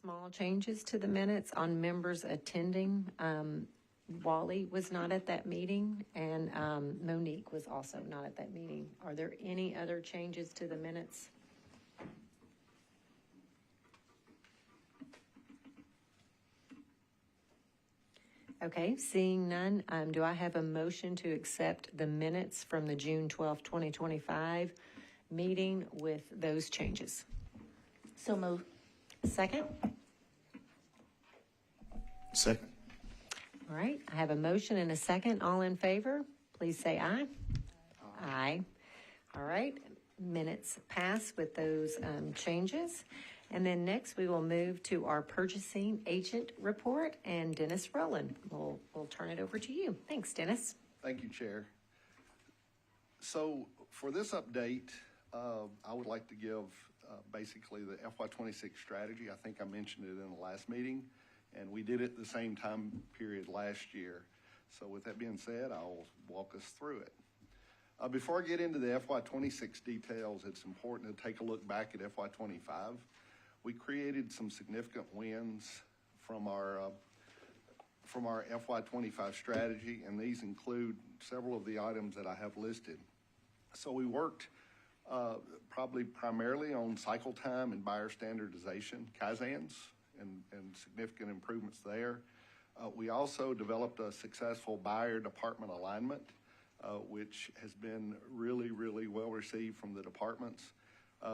small changes to the minutes on members attending. Wally was not at that meeting, and Monique was also not at that meeting. Are there any other changes to the minutes? Okay, seeing none, do I have a motion to accept the minutes from the June 12th, 2025 meeting with those changes? So move. Second? Second. All right, I have a motion and a second. All in favor, please say aye. Aye. All right, minutes pass with those changes. And then next we will move to our purchasing agent report, and Dennis Rowland. We'll turn it over to you. Thanks, Dennis. Thank you, Chair. So for this update, I would like to give basically the FY26 strategy. I think I mentioned it in the last meeting, and we did it the same time period last year. So with that being said, I'll walk us through it. Before I get into the FY26 details, it's important to take a look back at FY25. We created some significant wins from our FY25 strategy, and these include several of the items that I have listed. So we worked probably primarily on cycle time and buyer standardization, Kaizens, and significant improvements there. We also developed a successful buyer department alignment, which has been really, really well received from the departments.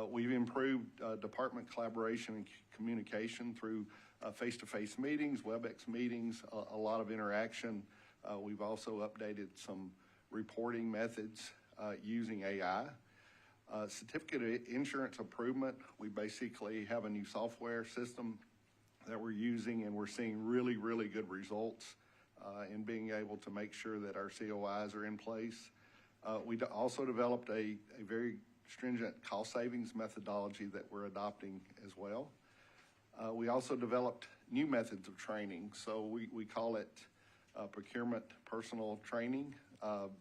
We've improved department collaboration and communication through face-to-face meetings, WebEx meetings, a lot of interaction. We've also updated some reporting methods using AI. Certificate of insurance improvement, we basically have a new software system that we're using, and we're seeing really, really good results in being able to make sure that our COIs are in place. We also developed a very stringent cost savings methodology that we're adopting as well. We also developed new methods of training. So we call it Procurement Personal Training.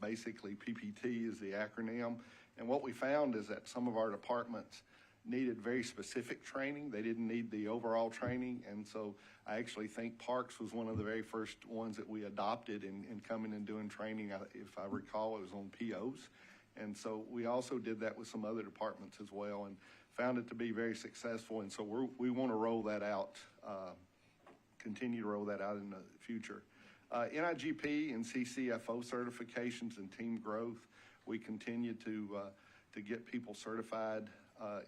Basically, PPT is the acronym. And what we found is that some of our departments needed very specific training. They didn't need the overall training. And so I actually think Parks was one of the very first ones that we adopted in coming and doing training. If I recall, it was on POs. And so we also did that with some other departments as well, and found it to be very successful. And so we want to roll that out, continue to roll that out in the future. NIGP and CCFO certifications and team growth, we continue to get people certified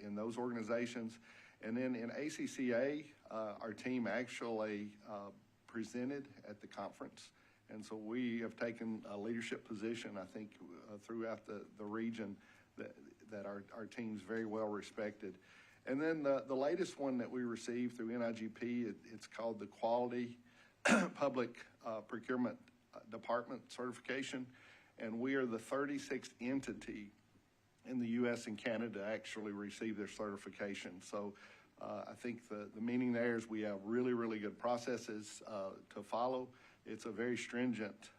in those organizations. And then in ACCA, our team actually presented at the conference. And so we have taken a leadership position, I think, throughout the region that our team's very well respected. And then the latest one that we received through NIGP, it's called the Quality Public Procurement Department Certification. And we are the 36th entity in the U.S. and Canada to actually receive their certification. So I think the meaning there is we have really, really good processes to follow. It's a very stringent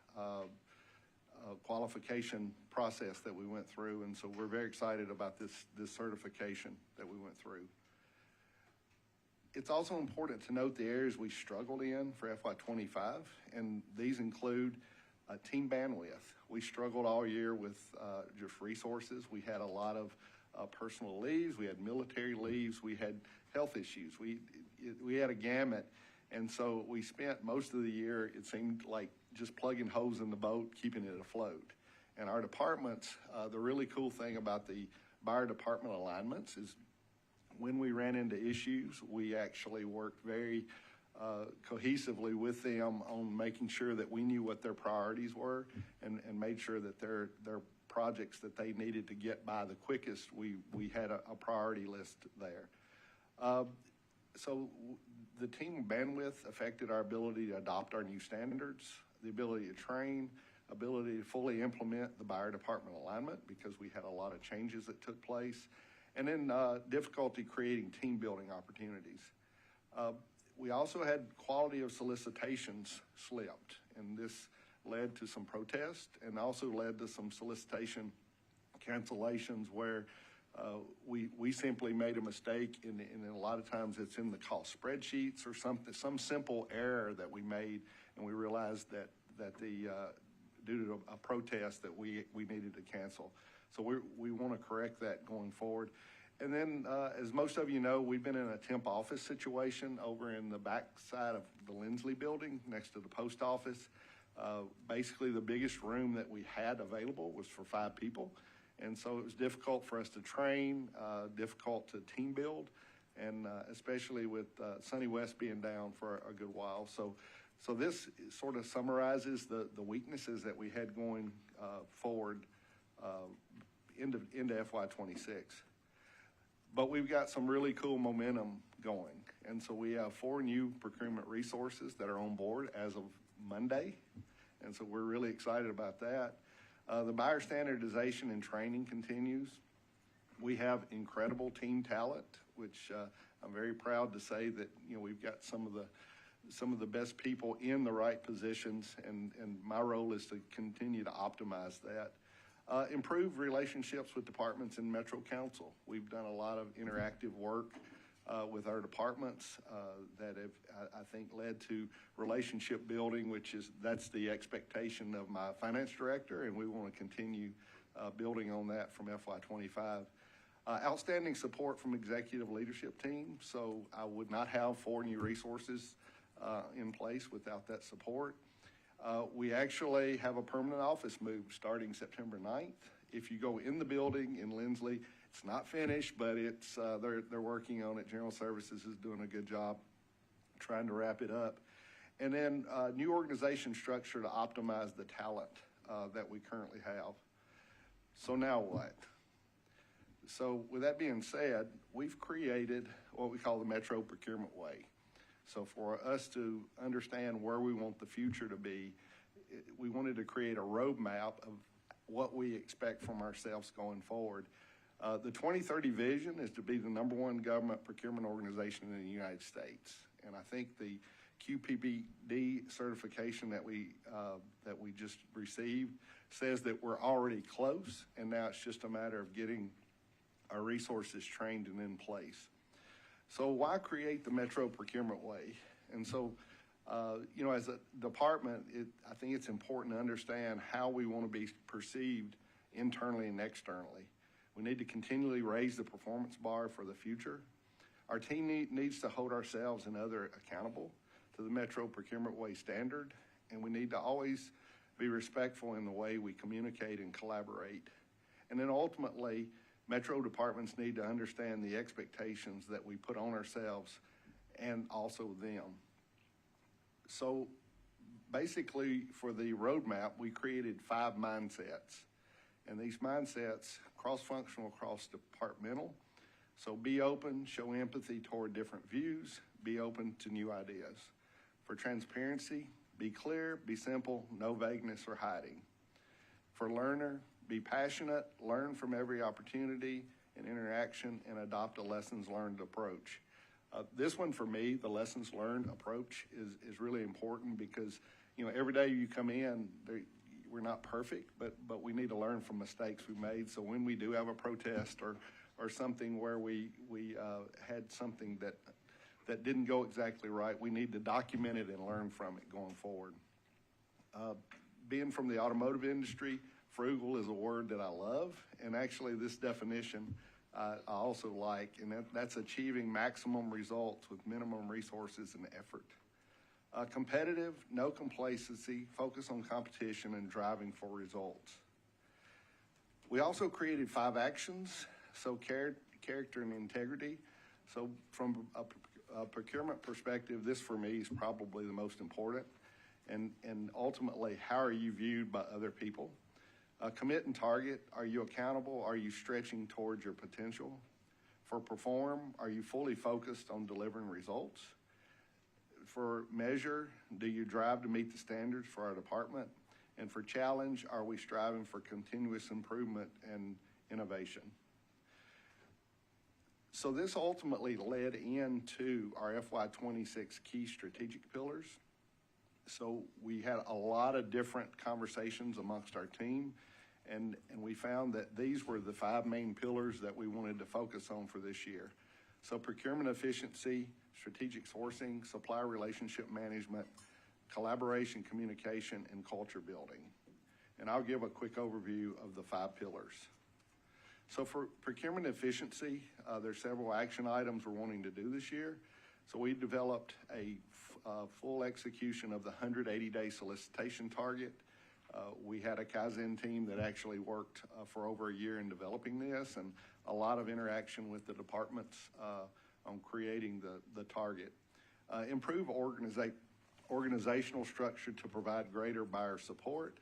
qualification process that we went through, and so we're very excited about this certification that we went through. It's also important to note the areas we struggled in for FY25, and these include team bandwidth. We struggled all year with just resources. We had a lot of personal leaves, we had military leaves, we had health issues. We had a gamut. And so we spent most of the year, it seemed like, just plugging holes in the boat, keeping it afloat. And our departments, the really cool thing about the buyer department alignments is when we ran into issues, we actually worked very cohesively with them on making sure that we knew what their priorities were and made sure that their projects that they needed to get by the quickest, we had a priority list there. So the team bandwidth affected our ability to adopt our new standards, the ability to train, ability to fully implement the buyer department alignment because we had a lot of changes that took place, and then difficulty creating team building opportunities. We also had quality of solicitations slipped, and this led to some protest and also led to some solicitation cancellations where We simply made a mistake, and a lot of times it's in the cost spreadsheets or some simple error that we made, and we realized that due to a protest that we needed to cancel. So we want to correct that going forward. And then, as most of you know, we've been in a temp office situation over in the back side of the Lindsley building next to the post office. Basically, the biggest room that we had available was for 5 people. And so it was difficult for us to train, difficult to team build, and especially with Sunny West being down for a good while. So this sort of summarizes the weaknesses that we had going forward into FY26. But we've got some really cool momentum going. And so we have 4 new procurement resources that are on board as of Monday. And so we're really excited about that. The buyer standardization and training continues. We have incredible team talent, which I'm very proud to say that, you know, we've got some of the best people in the right positions, and my role is to continue to optimize that. Improve relationships with departments in Metro Council. We've done a lot of interactive work with our departments that have, I think, led to relationship building, that's the expectation of my finance director, and we want to continue building on that from FY25. Outstanding support from executive leadership team. So I would not have 4 new resources in place without that support. We actually have a permanent office move starting September 9th. If you go in the building in Lindsley, it's not finished, but it's they're working on it. General Services is doing a good job trying to wrap it up. And then new organization structure to optimize the talent that we currently have. So now what? So with that being said, we've created what we call the Metro Procurement Way. So for us to understand where we want the future to be, we wanted to create a roadmap of what we expect from ourselves going forward. The 2030 vision is to be the #1 government procurement organization in the United States. And I think the QPPD certification that we just received says that we're already close, and now it's just a matter of getting our resources trained and in place. So why create the Metro Procurement Way? And so, you know, as a department, I think it's important to understand how we want to be perceived internally and externally. We need to continually raise the performance bar for the future. Our team needs to hold ourselves and others accountable to the Metro Procurement Way standard, and we need to always be respectful in the way we communicate and collaborate. And then ultimately, Metro departments need to understand the expectations that we put on ourselves and also them. So basically, for the roadmap, we created 5 mindsets. And these mindsets, cross-functional, cross-departmental. So be open, show empathy toward different views, be open to new ideas. For transparency, be clear, be simple, no vagueness or hiding. For learner, be passionate, learn from every opportunity and interaction, and adopt a lessons learned approach. This one for me, the lessons learned approach is really important because, you know, every day you come in, we're not perfect, but we need to learn from mistakes we made. So when we do have a protest or something where we had something that didn't go exactly right, we need to document it and learn from it going forward. Being from the automotive industry, frugal is a word that I love, and actually this definition I also like, and that's achieving maximum results with minimum resources and effort. Competitive, no complacency, focus on competition and driving for results. We also created 5 actions, so character and integrity. So from a procurement perspective, this for me is probably the most important, and ultimately, how are you viewed by other people? Commit and target, are you accountable? Are you stretching towards your potential? For perform, are you fully focused on delivering results? For measure, do you drive to meet the standards for our department? And for challenge, are we striving for continuous improvement and innovation? So this ultimately led into our FY26 key strategic pillars. So we had a lot of different conversations amongst our team, And we found that these were the 5 main pillars that we wanted to focus on for this year. So procurement efficiency, strategic sourcing, supplier relationship management, collaboration, communication, and culture building. And I'll give a quick overview of the 5 pillars. So for procurement efficiency, there's several action items we're wanting to do this year. So we developed a full execution of the 180-day solicitation target. We had a Kaizen team that actually worked for over a year in developing this, and a lot of interaction with the departments on creating the target. Improve organizational structure to provide greater buyer support,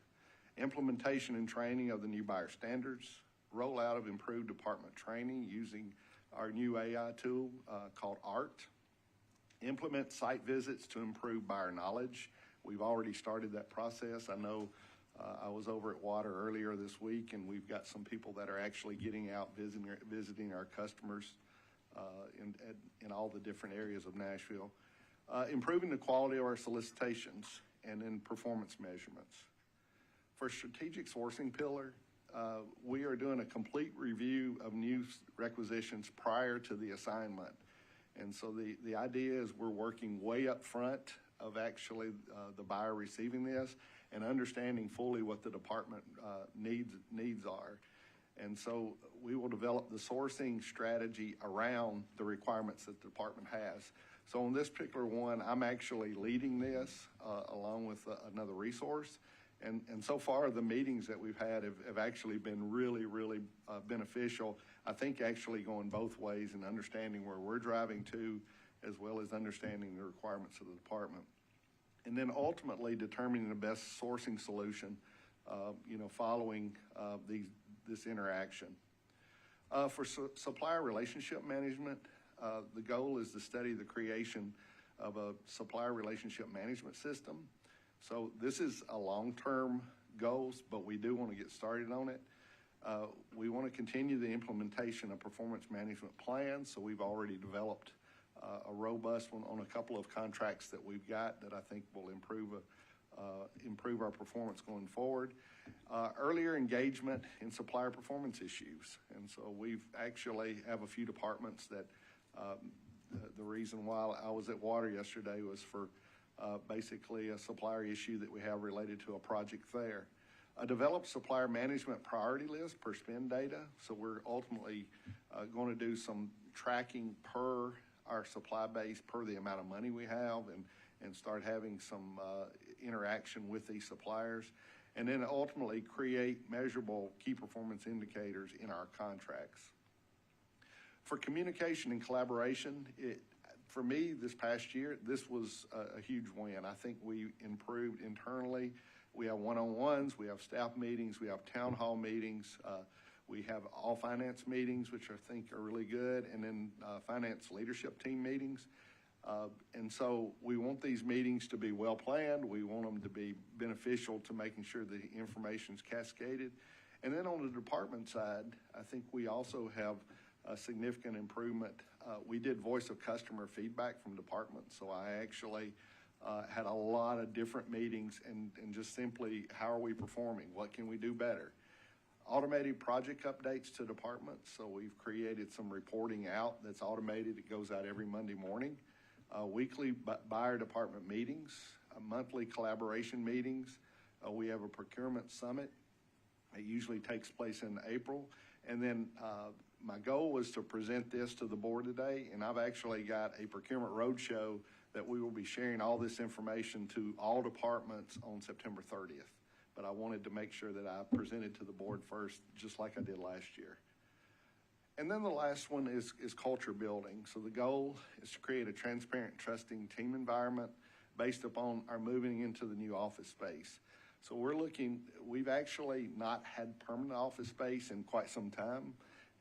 implementation and training of the new buyer standards, rollout of improved department training using our new AI tool called ART, implement site visits to improve buyer knowledge. We've already started that process. I know I was over at Water earlier this week, and we've got some people that are actually getting out visiting our customers in all the different areas of Nashville. Improving the quality of our solicitations and then performance measurements. For strategic sourcing pillar, we are doing a complete review of new requisitions prior to the assignment. And so the idea is we're working way up front of actually the buyer receiving this and understanding fully what the department needs are. And so we will develop the sourcing strategy around the requirements that the department has. So on this particular one, I'm actually leading this along with another resource. And so far, the meetings that we've had have actually been really, really beneficial. I think actually going both ways and understanding where we're driving to, as well as understanding the requirements of the department. And then ultimately determining the best sourcing solution, following this interaction. For supplier relationship management, the goal is to study the creation of a supplier relationship management system. So this is a long-term goal, but we do want to get started on it. We want to continue the implementation of performance management plans. So we've already developed a robust one on a couple of contracts that we've got that I think will improve our performance going forward. Earlier engagement in supplier performance issues. And so we've actually have a few departments that the reason why I was at Water yesterday was for basically a supplier issue that we have related to a project there. A developed supplier management priority list per spend data. So we're ultimately going to do some tracking per our supply base, per the amount of money we have, and start having some interaction with these suppliers. And then ultimately create measurable key performance indicators in our contracts. For communication and collaboration, for me, this past year, this was a huge win. I think we improved internally. We have one-on-ones, we have staff meetings, we have town hall meetings, we have all finance meetings, which I think are really good, and then finance leadership team meetings. And so we want these meetings to be well planned. We want them to be beneficial to making sure the information's cascaded. And then on the department side, I think we also have a significant improvement. We did voice of customer feedback from departments. So I actually had a lot of different meetings and just simply, how are we performing? What can we do better? Automated project updates to departments. So we've created some reporting out that's automated. It goes out every Monday morning. Weekly buyer department meetings, monthly collaboration meetings. We have a procurement summit. It usually takes place in April. And then my goal was to present this to the board today, and I've actually got a procurement roadshow that we will be sharing all this information to all departments on September 30th. But I wanted to make sure that I presented to the board first, just like I did last year. And then the last one is culture building. So the goal is to create a transparent, trusting team environment based upon our moving into the new office space. So we've actually not had permanent office space in quite some time.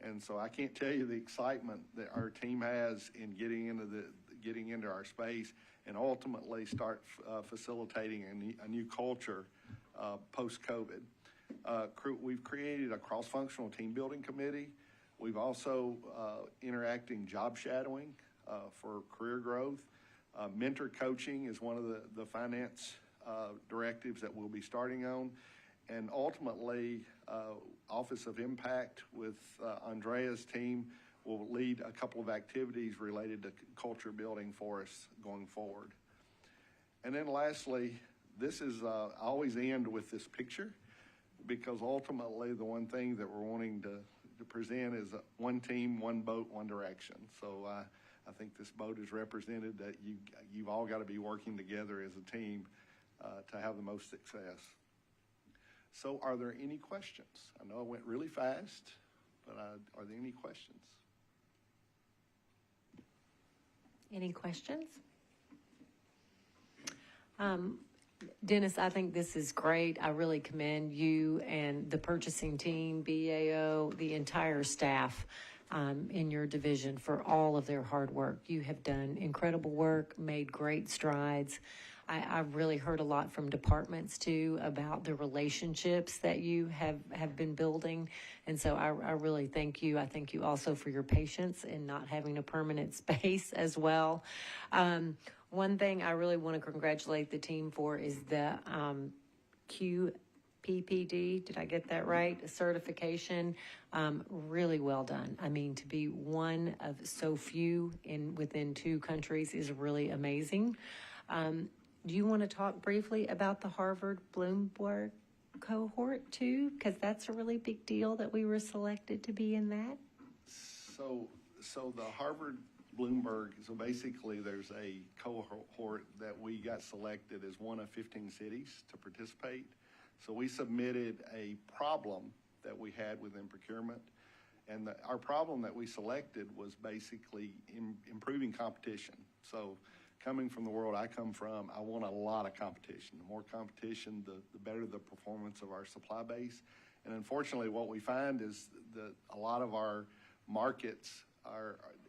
And so I can't tell you the excitement that our team has in getting into our space and ultimately start facilitating a new culture post-COVID. We've created a cross-functional team building committee. We've also interacting job shadowing for career growth. Mentor coaching is one of the finance directives that we'll be starting on. And ultimately, Office of Impact with Andrea's team will lead a couple of activities related to culture building for us going forward. And then lastly, this is, I always end with this picture, because ultimately the one thing that we're wanting to present is one team, one boat, one direction. So I think this boat is represented that you've all got to be working together as a team to have the most success. So are there any questions? I know I went really fast, but are there any questions? Any questions? Dennis, I think this is great. I really commend you and the purchasing team, BAO, the entire staff in your division for all of their hard work. You have done incredible work, made great strides. I've really heard a lot from departments too about the relationships that you have been building. And so I really thank you. I thank you also for your patience in not having a permanent space as well. One thing I really want to congratulate the team for is the QPPD, did I get that right? Certification, really well done. I mean, to be one of so few within 2 countries is really amazing. Do you want to talk briefly about the Harvard Bloomberg cohort too? Because that's a really big deal that we were selected to be in that. So the Harvard Bloomberg, so basically there's a cohort that we got selected as one of 15 cities to participate. So we submitted a problem that we had within procurement. And our problem that we selected was basically improving competition. So coming from the world I come from, I want a lot of competition. The more competition, the better the performance of our supply base. And unfortunately, what we find is that a lot of our markets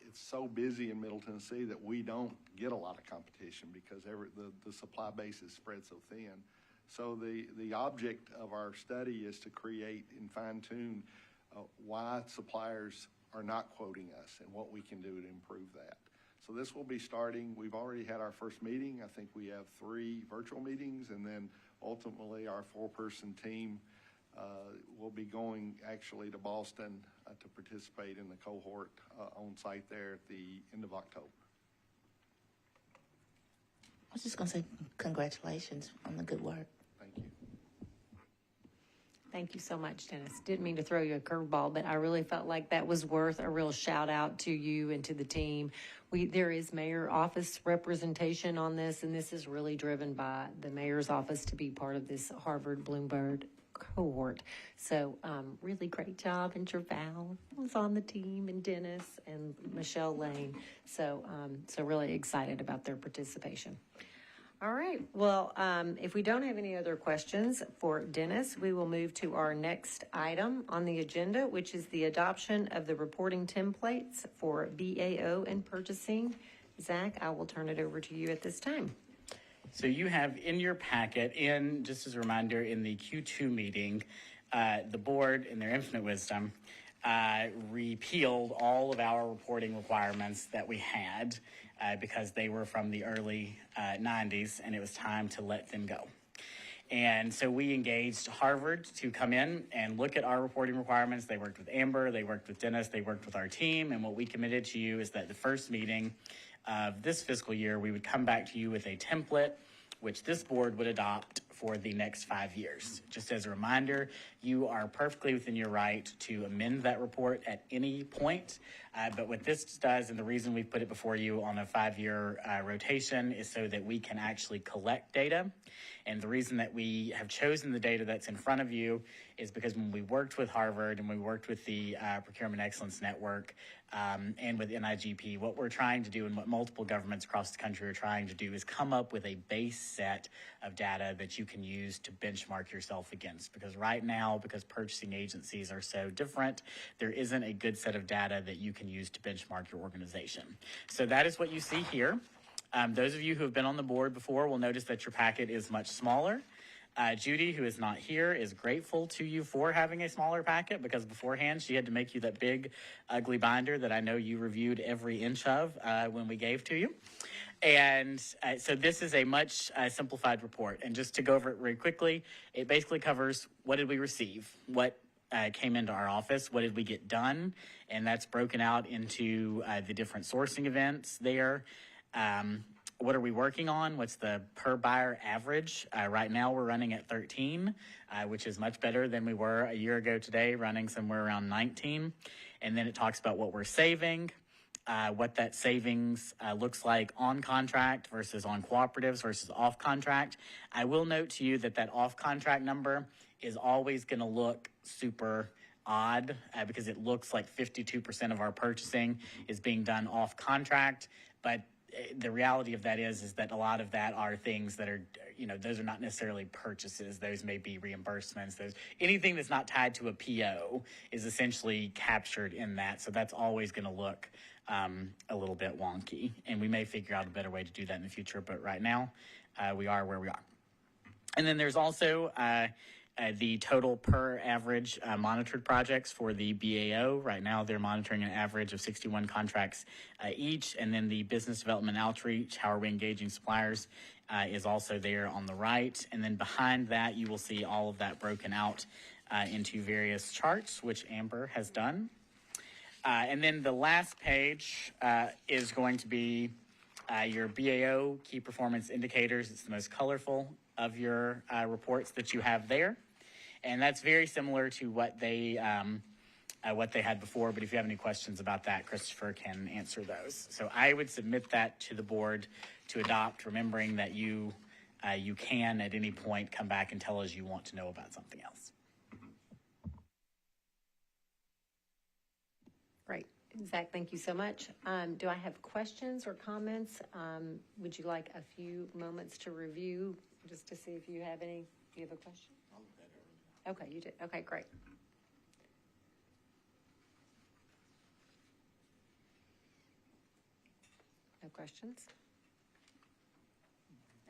it's so busy in Middle Tennessee that we don't get a lot of competition because the supply base is spread so thin. So the object of our study is to create and fine-tune why suppliers are not quoting us and what we can do to improve that. So this will be starting, we've already had our first meeting. I think we have 3 virtual meetings, and then ultimately our 4-person team will be going actually to Boston to participate in the cohort on site there at the end of October. I was just going to say congratulations on the good work. Thank you. Thank you so much, Dennis. Didn't mean to throw you a curveball, but I really felt like that was worth a real shout out to you and to the team. There is mayor office representation on this, and this is really driven by the mayor's office to be part of this Harvard Bloomberg cohort. So really great job, and Jerval was on the team, and Dennis and Michelle Lane. So really excited about their participation. All right. Well, if we don't have any other questions for Dennis, we will move to our next item on the agenda, which is the adoption of the reporting templates for BAO and purchasing. Zach, I will turn it over to you at this time. So you have in your packet, just as a reminder, in the Q2 meeting, the board, in their infinite wisdom, repealed all of our reporting requirements that we had because they were from the early 90s, and it was time to let them go. And so we engaged Harvard to come in and look at our reporting requirements. They worked with Amber, they worked with Dennis, they worked with our team, and what we committed to you is that the first meeting of this fiscal year, we would come back to you with a template which this board would adopt for the next 5 years. Just as a reminder, you are perfectly within your right to amend that report at any point. But what this does, and the reason we put it before you on a 5-year rotation, is so that we can actually collect data. And the reason that we have chosen the data that's in front of you is because when we worked with Harvard and we worked with the Procurement Excellence Network and with NIGP, what we're trying to do and what multiple governments across the country are trying to do is come up with a base set of data that you can use to benchmark yourself against. Because right now, because purchasing agencies are so different, there isn't a good set of data that you can use to benchmark your organization. So that is what you see here. Those of you who have been on the board before will notice that your packet is much smaller. Judy, who is not here, is grateful to you for having a smaller packet because beforehand she had to make you that big, ugly binder that I know you reviewed every inch of when we gave to you. And so this is a much simplified report. And just to go over it very quickly, it basically covers what did we receive, what came into our office, what did we get done, and that's broken out into the different sourcing events there. What are we working on? What's the per buyer average? Right now we're running at 13, which is much better than we were a year ago today, running somewhere around 19. And then it talks about what we're saving, what that savings looks like on contract versus on cooperatives versus off contract. I will note to you that off contract number is always going to look super odd because it looks like 52% of our purchasing is being done off contract, but the reality of that is that a lot of that are things that are, those are not necessarily purchases. Those may be reimbursements. Anything that's not tied to a PO is essentially captured in that. So that's always going to look a little bit wonky. And we may figure out a better way to do that in the future. But right now, we are where we are. And then there's also the total per average monitored projects for the BAO. Right now, they're monitoring an average of 61 contracts each. And then the business development outreach, how are we engaging suppliers, is also there on the right. And then behind that, you will see all of that broken out into various charts, which Amber has done. And then the last page is going to be your BAO key performance indicators. It's the most colorful of your reports that you have there. And that's very similar to what they had before. But if you have any questions about that, Christopher can answer those. So I would submit that to the board to adopt, remembering that you can at any point come back and tell us you want to know about something else. Great. Zach, thank you so much. Do I have questions or comments? Would you like a few moments to review just to see if you have any? Do you have a question? Okay, you did. Okay, great. No questions?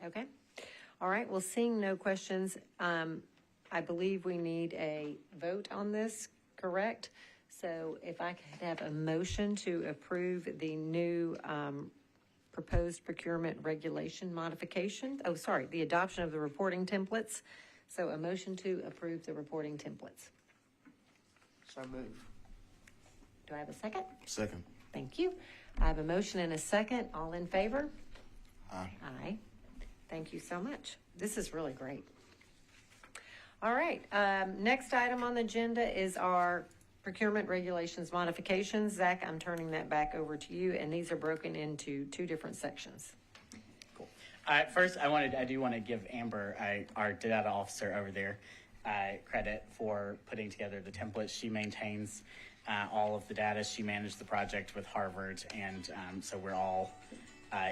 Okay. All right. Well, seeing no questions, I believe we need a vote on this, correct? So if I could have a motion to approve the new proposed procurement regulation modification. Oh, sorry, the adoption of the reporting templates. So a motion to approve the reporting templates. So move. Do I have a second? Second. Thank you. I have a motion and a second. All in favor? Aye. Aye. Thank you so much. This is really great. All right. Next item on the agenda is our procurement regulations modifications. Zach, I'm turning that back over to you, and these are broken into two different sections. Cool. First, I do want to give Amber, our data officer over there, credit for putting together the templates. She maintains all of the data. She managed the project with Harvard, and so we're all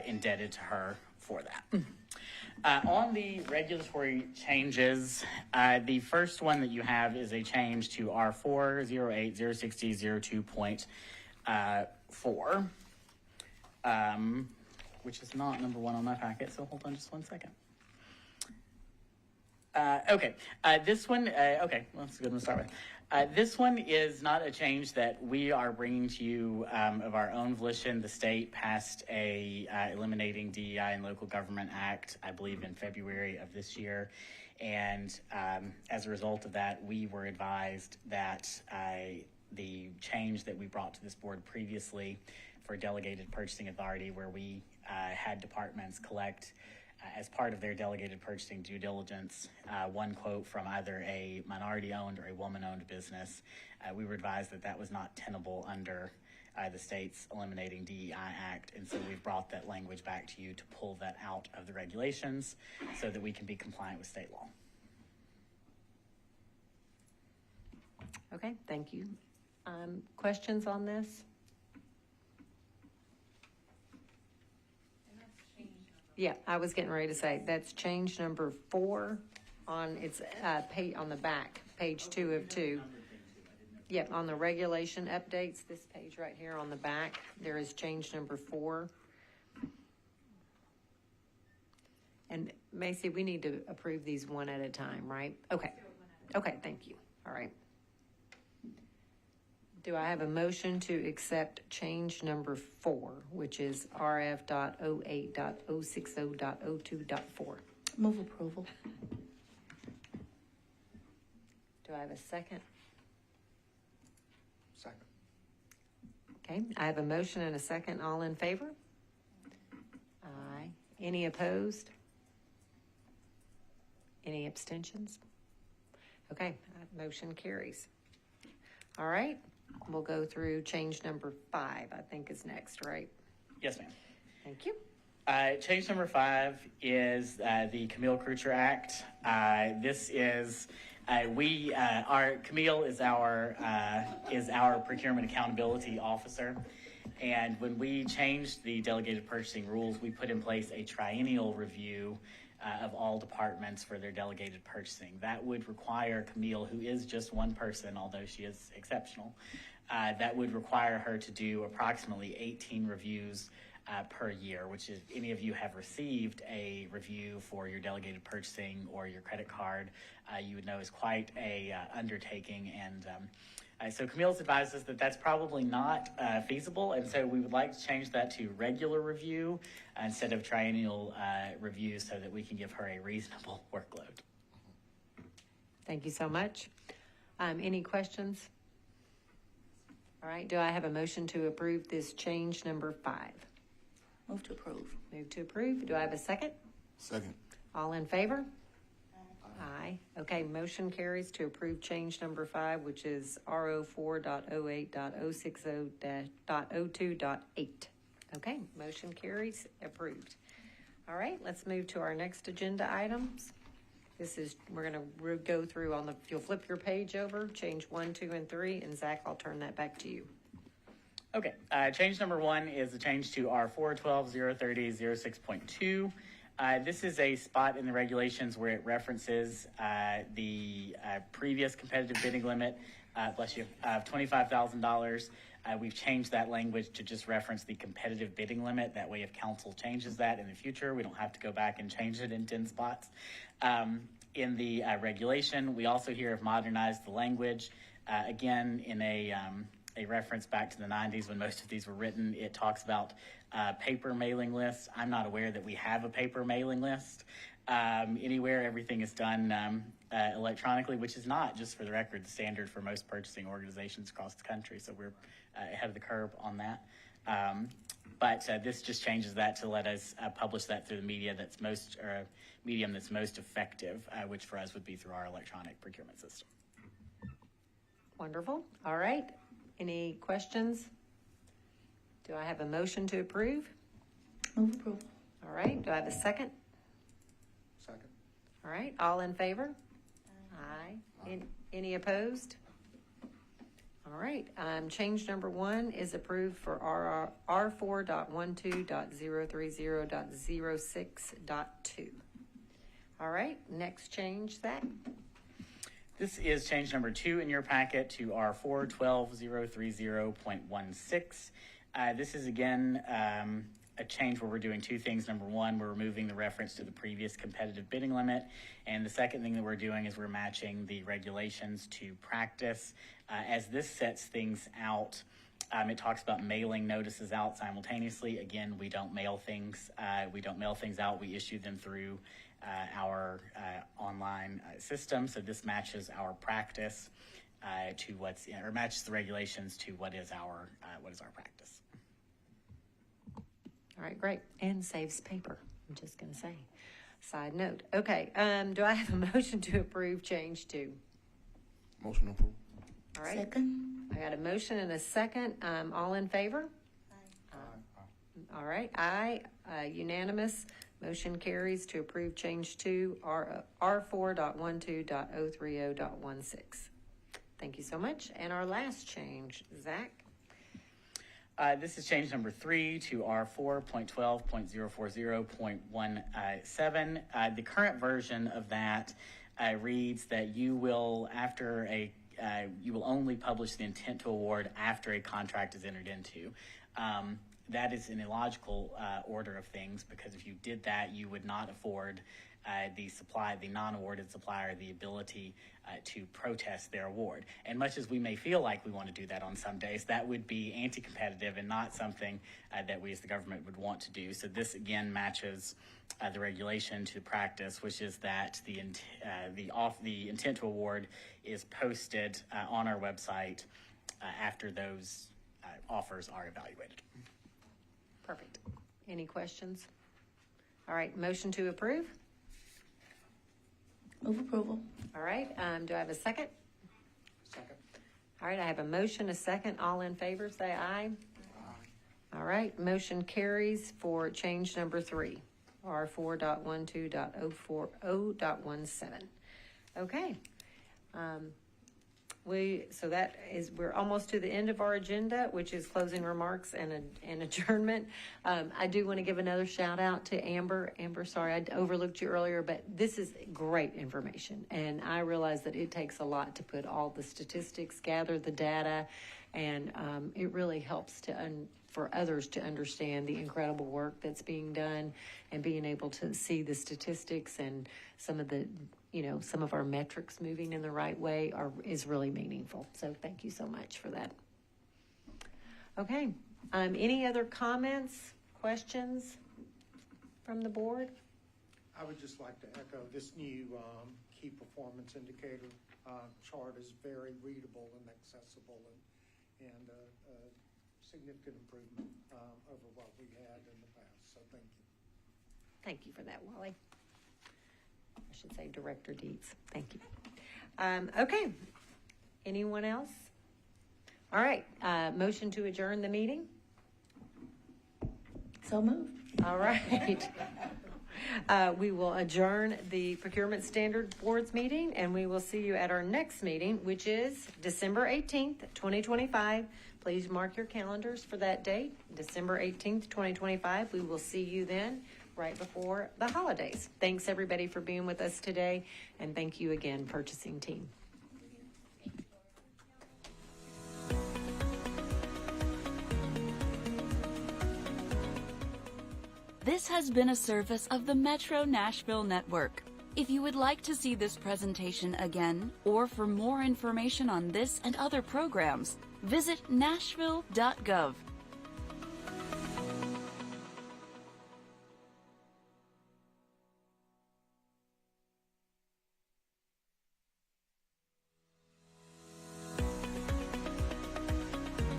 indebted to her for that. On the regulatory changes, the first one that you have is a change to R4 08 060 02.4, which is not number one on my packet, so hold on just 1 second. Okay, this one, okay, well, that's a good one to start with. This one is not a change that we are bringing to you of our own volition. The state passed a Eliminating DEI in Local Government Act, I believe in February of this year. And as a result of that, we were advised that the change that we brought to this board previously for delegated purchasing authority, where we had departments collect as part of their delegated purchasing due diligence, one quote from either a minority-owned or a woman-owned business. We were advised that that was not tenable under the state's Eliminating DEI Act, and so we've brought that language back to you to pull that out of the regulations so that we can be compliant with state law. Okay, thank you. Questions on this? Yeah, I was getting ready to say that's change number 4 on its on the back, page 2 of 2. Yep, on the regulation updates, this page right here on the back, there is change number 4. And Macy, we need to approve these one at a time, right? Okay. Okay, thank you. All right. Do I have a motion to accept change number 4, which is RF.08.060.02.4? Move approval. Do I have a second? Second. Okay, I have a motion and a second. All in favor? Aye. Any opposed? Any abstentions? Okay, motion carries. All right, we'll go through change number 5, I think is next, right? Yes, ma'am. Thank you. Change number 5 is the Camille Crucher Act. This is Camille is our procurement accountability officer, and when we changed the delegated purchasing rules, we put in place a triennial review of all departments for their delegated purchasing. That would require Camille, who is just one person, although she is exceptional, that would require her to do approximately 18 reviews per year, which is, any of you have received a review for your delegated purchasing or your credit card, you would know is quite a undertaking. And so Camille's advised us that that's probably not feasible, and so we would like to change that to regular review instead of triennial review, so that we can give her a reasonable workload. Thank you so much. Any questions? All right, do I have a motion to approve this change number 5? Move to approve. Move to approve. Do I have a second? Second. All in favor? Aye. Okay, motion carries to approve change number 5, which is RO4.08.060.02.8. Okay, motion carries, approved. All right, let's move to our next agenda items. This is, we're going to go through on the, if you'll flip your page over, change 1, 2, and 3, and Zach, I'll turn that back to you. Okay, change number 1 is a change to our 412.030.06.2. This is a spot in the regulations where it references the previous competitive bidding limit, of $25,000. We've changed that language to just reference the competitive bidding limit. That way, if council changes that in the future, we don't have to go back and change it in 10 spots. In the regulation, we also here have modernized the language. Again, in a reference back to the 90s when most of these were written, it talks about paper mailing lists. I'm not aware that we have a paper mailing list anywhere. Everything is done electronically, which is not, just for the record, the standard for most purchasing organizations across the country. So we're ahead of the curve on that. But this just changes that to let us publish that through the medium that's most effective, which for us would be through our electronic procurement system. Wonderful. All right. Any questions? Do I have a motion to approve? Move approval. All right. Do I have a second? Second. All right. All in favor? Aye. Any opposed? All right. Change number 1 is approved for R4.12.030.06.2. All right. Next change, Zach. This is change number 2 in your packet to our 412.030.16. This is again a change where we're doing 2 things. Number 1, we're removing the reference to the previous competitive bidding limit. And the second thing that we're doing is we're matching the regulations to practice. As this sets things out, it talks about mailing notices out simultaneously. Again, we don't mail things. out. We issue them through our online system. So this matches our practice to or matches the regulations to what is our practice. All right, great. And saves paper, I'm just going to say. Side note. Okay, do I have a motion to approve change 2? Motion approved. All right. Second. I got a motion and a second. All in favor? All right, aye. Unanimous. Motion carries to approve change 2, R4.12.030.16. Thank you so much. And our last change, Zach. This is change number 3 to our 4.12.040.17. The current version of that reads that you will only publish the intent to award after a contract is entered into. that is an illogical order of things, because if you did that, you would not afford the non-awarded supplier the ability to protest their award. And much as we may feel like we want to do that on some days, that would be anti-competitive and not something that we as the government would want to do. So this again matches the regulation to practice, which is that the intent to award is posted on our website after those offers are evaluated. Perfect. Any questions? All right, motion to approve. Move approval. All right, do I have a second? Second. All right, I have a motion, a second. All in favor, say aye. Aye. All right, motion carries for change number 3, R4.12.040.17. Okay. We're almost to the end of our agenda, which is closing remarks and adjournment. I do want to give another shout out to Amber. Amber, sorry, I overlooked you earlier, but this is great information. And I realize that it takes a lot to put all the statistics, gather the data, and it really helps for others to understand the incredible work that's being done, and being able to see the statistics and some of our metrics moving in the right way is really meaningful. So thank you so much for that. Okay. Any other comments, questions from the board? I would just like to echo this new key performance indicator chart is very readable and accessible, and significant improvement over what we had in the past. So thank you. Thank you for that, Wally. I should say Director Dietz. Thank you. Okay. Anyone else? All right. Motion to adjourn the meeting. So moved. All right. We will adjourn the Procurement Standard Board's meeting, and we will see you at our next meeting, which is December 18th, 2025. Please mark your calendars for that date, December 18th, 2025. We will see you then, right before the holidays. Thanks, everybody, for being with us today, and thank you again, purchasing team. This has been a service of the Metro Nashville Network. If you would like to see this presentation again, or for more information on this and other programs, visit nashville.gov.